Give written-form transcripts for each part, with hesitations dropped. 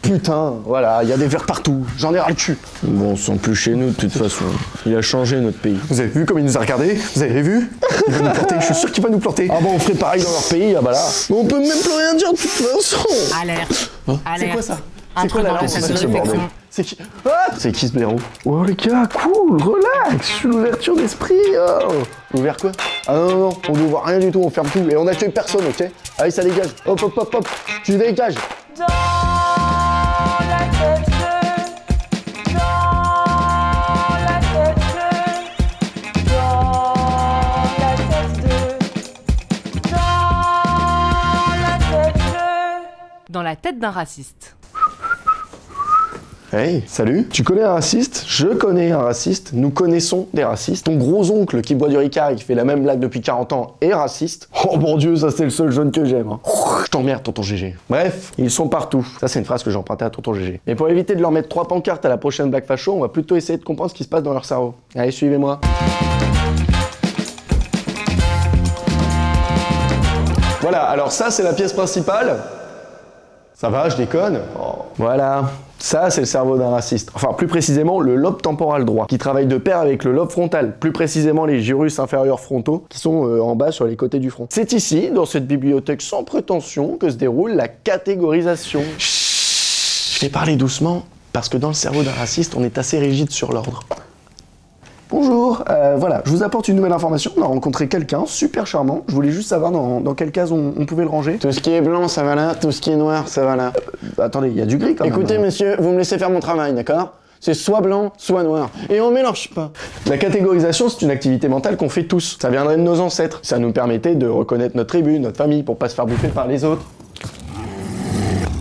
Putain, voilà, il y a des vers partout, j'en ai ras le cul. Bon, on sent plus chez nous de toute façon. Il a changé notre pays. Vous avez vu comme il nous a regardé? Vous avez vu? Il va nous planter, je suis sûr qu'il va nous planter. Ah bon, on ferait pareil dans leur pays, ah bah là. Mais on peut même plus rien dire de toute façon. Alerte. C'est quoi ça? C'est Entre quoi la dans le lance? sas C'est de ce bordel? réflexion. C'est qui? Ah, c'est qui ce blaireau? Oh les gars, cool, relax, je suis l'ouverture d'esprit. Oh. Ouvert quoi? Ah non, non, non, on ne voit rien du tout, on ferme tout. Et on accueille personne, ok? Allez, ça dégage. Hop, hop, hop, hop. Tu dégages. Dans la tête de... Dans la tête de... Dans la tête de... Dans la tête de... Dans la tête d'un raciste. Hey, salut. Tu connais un raciste? Je connais un raciste. Nous connaissons des racistes. Ton gros oncle qui boit du Ricard et qui fait la même blague depuis 40 ans est raciste. Oh mon dieu, ça c'est le seul jeune que j'aime. Hein. Je t'emmerde, tonton GG. Bref, ils sont partout. Ça c'est une phrase que j'ai empruntée à tonton GG. Et pour éviter de leur mettre 3 pancartes à la prochaine blague facho, on va plutôt essayer de comprendre ce qui se passe dans leur cerveau. Allez, suivez-moi. Voilà, alors ça c'est la pièce principale. Ça va, je déconne? Oh. Voilà. Ça, c'est le cerveau d'un raciste. Enfin, plus précisément, le lobe temporal droit, qui travaille de pair avec le lobe frontal, plus précisément les gyrus inférieurs frontaux, qui sont en bas sur les côtés du front. C'est ici, dans cette bibliothèque sans prétention, que se déroule la catégorisation. Chut, je vais parler doucement, parce que dans le cerveau d'un raciste, on est assez rigide sur l'ordre. Bonjour, voilà, je vous apporte une nouvelle information. On a rencontré quelqu'un, super charmant. Je voulais juste savoir dans quelle case on pouvait le ranger. Tout ce qui est blanc, ça va là. Tout ce qui est noir, ça va là. Attendez, il y a du gris quand même. Écoutez, monsieur, vous me laissez faire mon travail, d'accord? C'est soit blanc, soit noir. Et on mélange pas. La catégorisation, c'est une activité mentale qu'on fait tous. Ça viendrait de nos ancêtres. Ça nous permettait de reconnaître notre tribu, notre famille, pour pas se faire bouffer par les autres.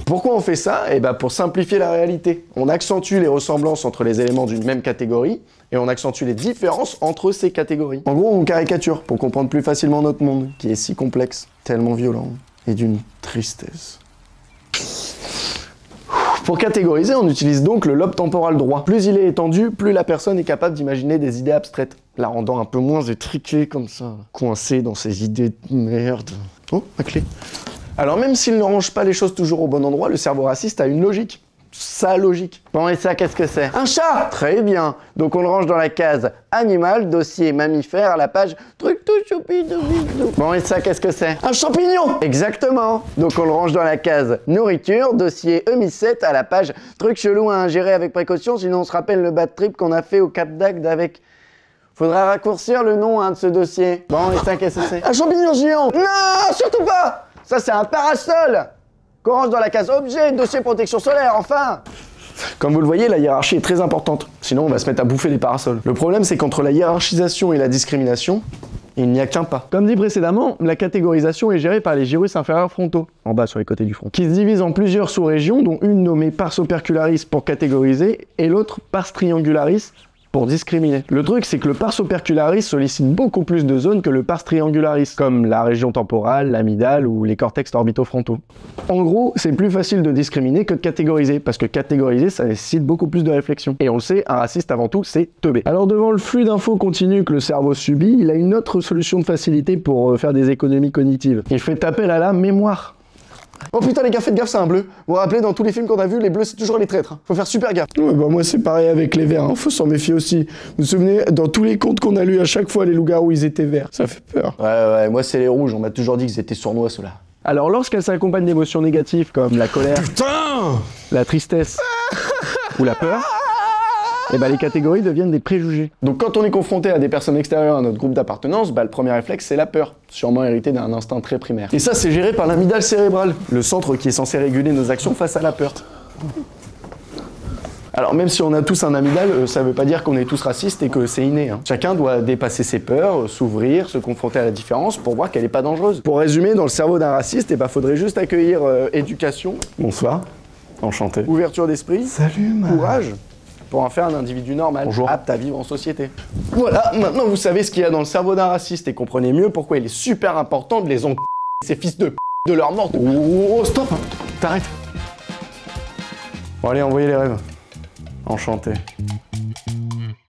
Pourquoi on fait ça? Eh ben pour simplifier la réalité. On accentue les ressemblances entre les éléments d'une même catégorie et on accentue les différences entre ces catégories. En gros, on caricature pour comprendre plus facilement notre monde, qui est si complexe, tellement violent et d'une tristesse. Pour catégoriser, on utilise donc le lobe temporal droit. Plus il est étendu, plus la personne est capable d'imaginer des idées abstraites, la rendant un peu moins étriquée comme ça, coincée dans ses idées de merde. Oh, ma clé. Alors même s'il ne range pas les choses toujours au bon endroit, le cerveau raciste a une logique. Sa logique. Bon, et ça, qu'est-ce que c'est? Un chat! Très bien. Donc on le range dans la case animal, dossier mammifère, à la page truc tout choupi doubidou. Bon, et ça, qu'est-ce que c'est? Un champignon! Exactement. Donc on le range dans la case nourriture, dossier E7, à la page truc chelou à ingérer avec précaution, sinon on se rappelle le bad trip qu'on a fait au Cap d'Agde avec... Faudra raccourcir le nom de ce dossier. Bon, et ça, qu'est-ce que c'est? Un champignon géant! Non, surtout pas! Ça, c'est un parasol qu'on range dans la case objet, dossier protection solaire, enfin. Comme vous le voyez, la hiérarchie est très importante. Sinon, on va se mettre à bouffer des parasols. Le problème, c'est qu'entre la hiérarchisation et la discrimination, il n'y a qu'un pas. Comme dit précédemment, la catégorisation est gérée par les gyrus inférieurs frontaux, en bas sur les côtés du front, qui se divisent en plusieurs sous-régions, dont une nommée pars opercularis pour catégoriser et l'autre pars triangularis pour discriminer. Le truc, c'est que le pars opercularis sollicite beaucoup plus de zones que le pars triangularis, comme la région temporale, l'amygdale ou les cortex orbitofrontaux. En gros, c'est plus facile de discriminer que de catégoriser, parce que catégoriser, ça nécessite beaucoup plus de réflexion. Et on le sait, un raciste avant tout, c'est teubé. Alors devant le flux d'infos continu que le cerveau subit, il a une autre solution de facilité pour faire des économies cognitives. Il fait appel à la mémoire. Oh putain les gars, faites gaffe, c'est un bleu. Vous vous rappelez, dans tous les films qu'on a vus, les bleus c'est toujours les traîtres. Faut faire super gaffe. Ouais, bah moi c'est pareil avec les verts, faut s'en méfier aussi. Vous vous souvenez, dans tous les contes qu'on a lus, à chaque fois les loups-garous ils étaient verts. Ça fait peur. Ouais, moi c'est les rouges, on m'a toujours dit qu'ils étaient sournois ceux-là. Alors lorsqu'elles s'accompagnent d'émotions négatives comme la colère, putain, la tristesse ou la peur, et bah les catégories deviennent des préjugés. Donc quand on est confronté à des personnes extérieures à notre groupe d'appartenance, bah le premier réflexe c'est la peur, sûrement hérité d'un instinct très primaire. Et ça c'est géré par l'amygdale cérébrale, le centre qui est censé réguler nos actions face à la peur. Alors même si on a tous un amygdale, ça veut pas dire qu'on est tous racistes et que c'est inné. Hein. Chacun doit dépasser ses peurs, s'ouvrir, se confronter à la différence pour voir qu'elle est pas dangereuse. Pour résumer, dans le cerveau d'un raciste, faudrait juste accueillir éducation, bonsoir, enchanté, ouverture d'esprit, salut, courage, pour en faire un individu normal, bonjour, apte à vivre en société. Voilà, maintenant vous savez ce qu'il y a dans le cerveau d'un raciste et comprenez mieux pourquoi il est super important de les ces fils de leur mort. Oh, stop, t'arrêtes. Bon allez, envoyez les rêves. Enchanté.